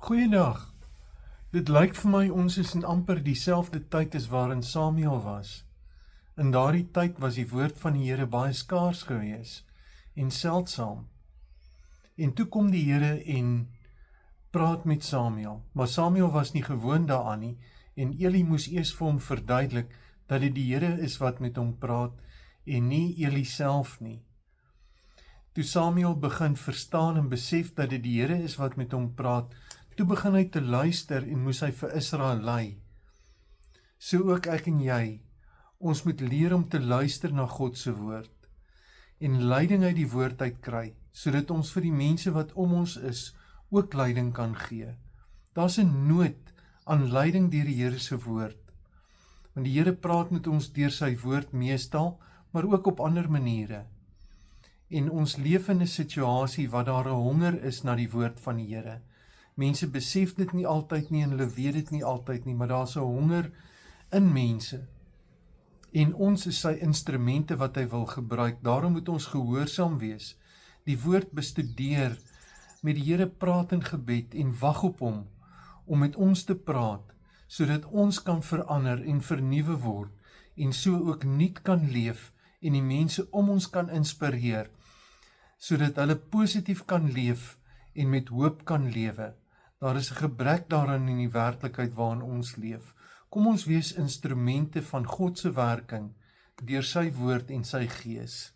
Goeiedag. Dit lyk vir my ons is in amper dieselfde tyd as waarin Samuel was. In daardie tyd was die woord van die Here baie skaars gewees en seldsaam. En toe kom die Here en praat met Samuel, maar Samuel was nie gewoond daaraan nie en Eli moes eers vir hom verduidelik dat dit die Here is wat met hom praat en nie Eli self nie. Toe Samuel begin verstaan en besef dat dit die Here is wat met hom praat, toe begin hy te luister en moes hy vir Israel lei. So ook ek en jy, ons moet leer om te luister na God se woord en leiding uit die woord uit kry, sodat ons vir die mense wat om ons is, ook leiding kan gee. Daar's 'n nood aan leiding deur die Here se woord. Want die Here praat met ons deur sy woord meestal, maar ook op ander maniere. En ons leef in 'n situasie waar daar 'n honger is na die woord van die Here. Mense besef dit nie altyd nie en hulle weet dit nie altyd nie, maar daar's 'n honger in mense. En ons is sy instrumente wat hy wil gebruik. Daarom moet ons gehoorsaam wees. Die woord bestudeer, met die Here praat in gebed en wag op hom om met ons te praat, sodat ons kan verander en vernuwe word en so ook nuut kan leef en die mense om ons kan inspireer, sodat hulle positief kan leef en met hoop kan lewe. Daar is 'n gebrek daaraan in die werklikheid waarin ons leef. Kom ons wees instrumente van God se werking deur sy woord en sy gees.